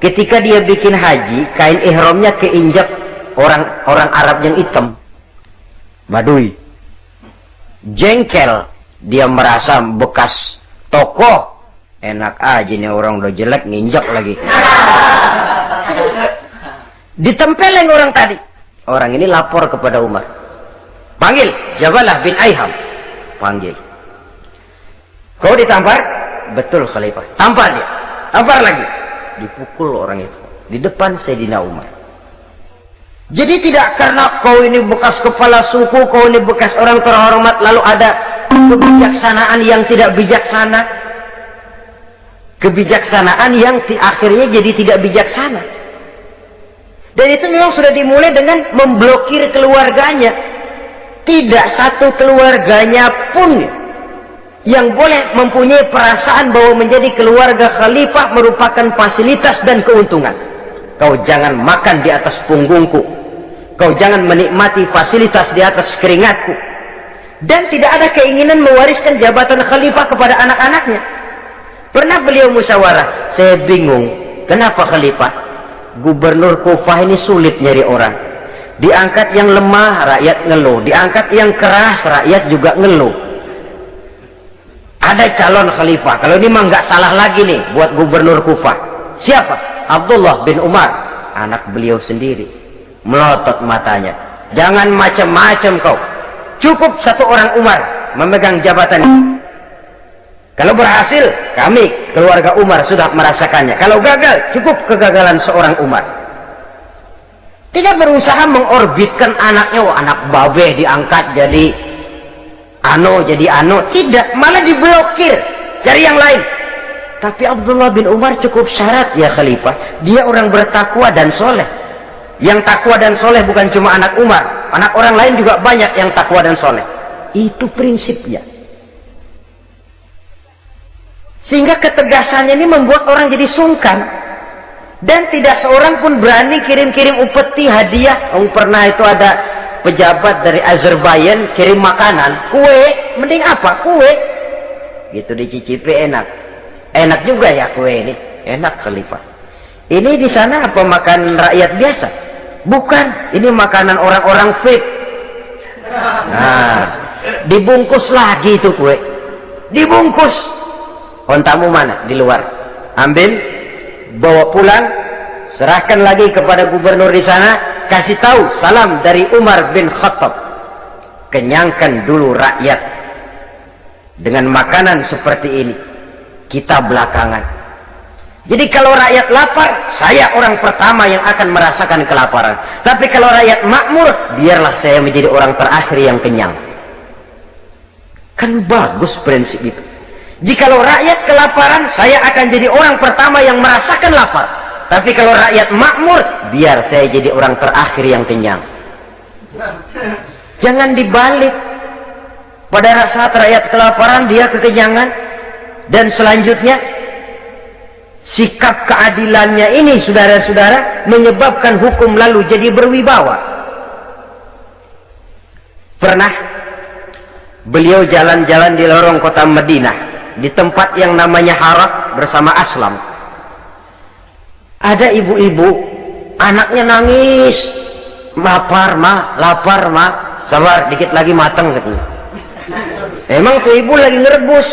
Ketika dia bikin haji, kain ihramnya keinjak orang Arab yang hitam, Badui. Jengkel, dia merasa bekas tokoh, enak aja nih orang udah jelek nginjak lagi. Ditempeleng orang tadi. Orang ini lapor kepada Umar, panggil Jabalah bin Aiham, panggil. Kau ditampar? Betul Khalifah. Tampar dia, tampar lagi. Dipukul orang itu di depan Sayyidina Umar. Jadi tidak karena kau ini bekas kepala suku, kau ini bekas orang terhormat, lalu ada kebijaksanaan yang tidak bijaksana, kebijaksanaan yang akhirnya jadi tidak bijaksana. Dan itu memang sudah dimulai dengan memblokir keluarganya. Tidak satu keluarganya pun yang boleh mempunyai perasaan bahwa menjadi keluarga khalifah merupakan fasilitas dan keuntungan. Kau jangan makan di atas punggungku, kau jangan menikmati fasilitas di atas keringatku. Dan tidak ada keinginan mewariskan jabatan khalifah kepada anak-anaknya. Pernah beliau musyawarah, saya bingung kenapa khalifah, gubernur Kufah ini sulit nyari orang. Diangkat yang lemah, rakyat ngeluh. Diangkat yang keras, rakyat juga ngeluh. Ada calon khalifah, kalau ini mah nggak salah lagi nih buat gubernur Kufah. Siapa? Abdullah bin Umar, anak beliau sendiri. Melotot matanya, jangan macam-macam kau, cukup satu orang Umar memegang jabatan ini. Kalau berhasil, kami keluarga Umar sudah merasakannya. Kalau gagal, cukup kegagalan seorang Umar. Tidak berusaha mengorbitkan anaknya, wah anak babeh diangkat jadi jadi tidak, malah diblokir, cari yang lain. Tapi Abdullah bin Umar cukup syarat ya khalifah, dia orang bertakwa dan soleh. Yang takwa dan soleh bukan cuma anak Umar, anak orang lain juga banyak yang takwa dan soleh. Itu prinsipnya. Sehingga ketegasannya ini membuat orang jadi sungkan, dan tidak seorang pun berani kirim-kirim upeti hadiah. Pernah itu ada pejabat dari Azerbaijan kirim makanan, kue, mending apa? Kue gitu dicicipi, enak juga ya kue ini, enak khalifah. Ini di sana apa makan rakyat biasa? Bukan, ini makanan orang-orang fake. Nah, dibungkus lagi itu kue, dibungkus. Ontamu mana? Di luar. Ambil, bawa pulang, serahkan lagi kepada gubernur di sana. Kasih tahu salam dari Umar bin Khattab, kenyangkan dulu rakyat dengan makanan seperti ini, kita belakangan. Jadi kalau rakyat lapar, saya orang pertama yang akan merasakan kelaparan. Tapi kalau rakyat makmur, biarlah saya menjadi orang terakhir yang kenyang. Kan bagus prinsip itu. Jikalau rakyat kelaparan, saya akan jadi orang pertama yang merasakan lapar. Tapi kalau rakyat makmur, biar saya jadi orang terakhir yang kenyang. Jangan dibalik. Pada saat rakyat kelaparan, dia kekenyangan. Dan selanjutnya, sikap keadilannya ini, saudara-saudara, menyebabkan hukum lalu jadi berwibawa. Pernah beliau jalan-jalan di lorong kota Madinah, di tempat yang namanya Harak bersama Aslam. Ada ibu-ibu, anaknya nangis, lapar ma, sabar dikit lagi matang katanya. Emang tuh ibu lagi ngerebus,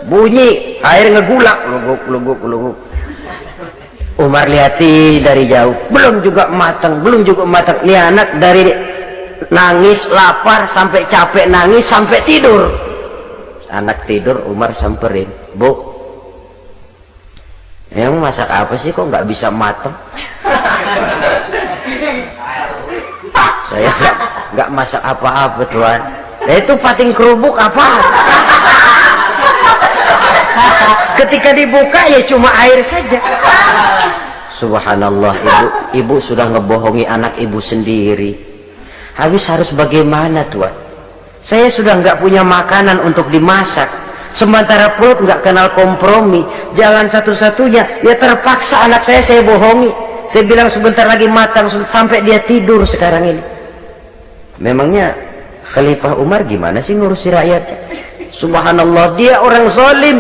bunyi air ngegulak, luguk. Umar lihati dari jauh, belum juga matang. Ini anak dari nangis, lapar, sampai capek nangis, sampai tidur. Anak tidur, Umar samperin, Bu, yang masak apa sih kok nggak bisa matang? Saya nggak masak apa-apa tuan. Itu pating kerupuk apa? Ketika dibuka ya cuma air saja. Subhanallah, ibu sudah ngebohongi anak ibu sendiri. Habis harus bagaimana tuan? Saya sudah nggak punya makanan untuk dimasak. Sementara perut nggak kenal kompromi, jalan satu-satunya ya terpaksa anak saya bohongi. Saya bilang sebentar lagi matang, sampai dia tidur sekarang ini. Memangnya Khalifah Umar gimana sih ngurusi rakyatnya? Subhanallah, dia orang zalim.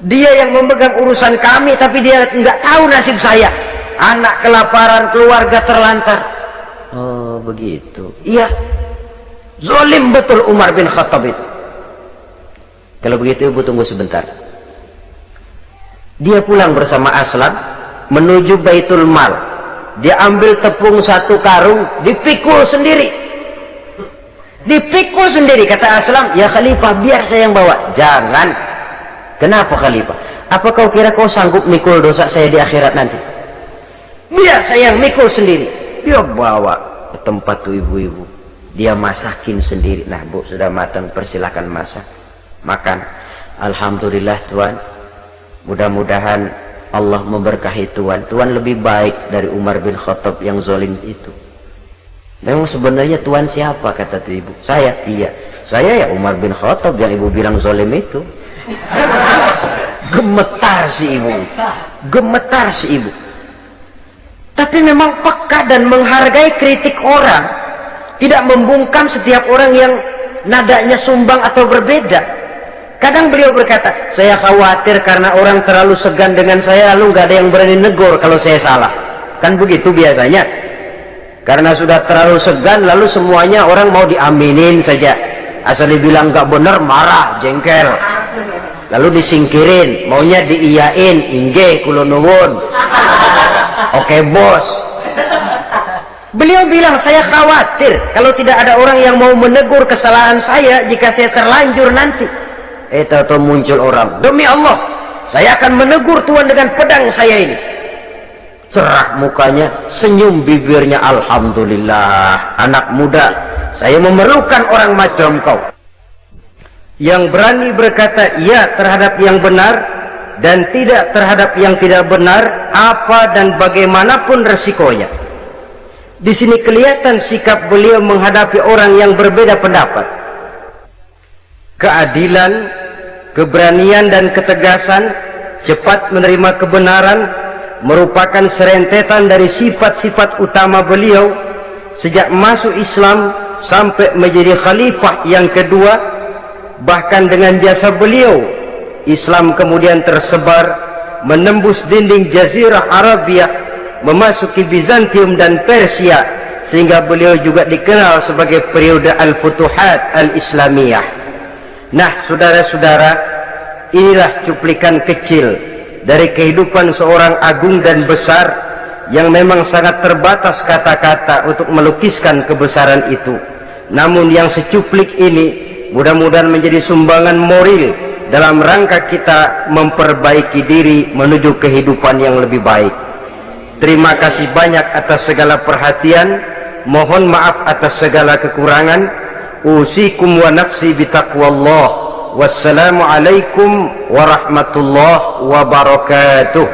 Dia yang memegang urusan kami, tapi dia nggak tahu nasib saya. Anak kelaparan, keluarga terlantar. Oh begitu. Iya, zalim betul Umar bin Khattab itu. Kalau begitu ibu tunggu sebentar. Dia pulang bersama Aslam menuju Baitul Mal. Dia ambil tepung 1 karung, dipikul sendiri. Dipikul sendiri. Kata Aslam, ya Khalifah biar saya yang bawa. Jangan. Kenapa Khalifah? Apa kau kira kau sanggup mikul dosa saya di akhirat nanti? Biar saya yang mikul sendiri. Dia bawa ke tempat tuh ibu-ibu. Dia masakin sendiri. Nah bu, sudah matang, persilahkan masak. Makan. Alhamdulillah Tuan. Mudah-mudahan Allah memberkahi Tuan. Tuan lebih baik dari Umar bin Khattab yang zalim itu. Memang sebenarnya Tuan siapa? Kata tuh ibu. Saya. Iya. Saya ya Umar bin Khattab yang ibu bilang zalim itu. Gemetar si ibu. Gemetar si ibu. Tapi memang peka dan menghargai kritik orang. Tidak membungkam setiap orang yang nadanya sumbang atau berbeda. Kadang beliau berkata, saya khawatir karena orang terlalu segan dengan saya, lalu nggak ada yang berani negor kalau saya salah. Kan begitu biasanya. Karena sudah terlalu segan, lalu semuanya orang mau diaminin saja. Asal dibilang nggak benar, marah, jengkel. Lalu disingkirin, maunya diiyain, inggih kula nuwun. Oke bos. Beliau bilang, saya khawatir kalau tidak ada orang yang mau menegur kesalahan saya jika saya terlanjur nanti. Tahu muncul orang, demi Allah saya akan menegur Tuhan dengan pedang saya ini. Cerah mukanya, senyum bibirnya. Alhamdulillah, anak muda, saya memerlukan orang macam kau yang berani berkata ya terhadap yang benar dan tidak terhadap yang tidak benar, apa dan bagaimanapun resikonya. Di sini kelihatan sikap beliau menghadapi orang yang berbeda pendapat. Keadilan, keberanian dan ketegasan, cepat menerima kebenaran merupakan serentetan dari sifat-sifat utama beliau sejak masuk Islam sampai menjadi khalifah yang kedua. Bahkan dengan jasa beliau, Islam kemudian tersebar menembus dinding Jazirah Arabia, memasuki Bizantium dan Persia, sehingga beliau juga dikenal sebagai periode Al-Futuhat Al-Islamiyah. Nah saudara-saudara, inilah cuplikan kecil dari kehidupan seorang agung dan besar yang memang sangat terbatas kata-kata untuk melukiskan kebesaran itu. Namun yang secuplik ini mudah-mudahan menjadi sumbangan moral dalam rangka kita memperbaiki diri menuju kehidupan yang lebih baik. Terima kasih banyak atas segala perhatian. Mohon maaf atas segala kekurangan. Usikum wa nafsi bitaqwallah. Wassalamualaikum warahmatullahi wabarakatuh.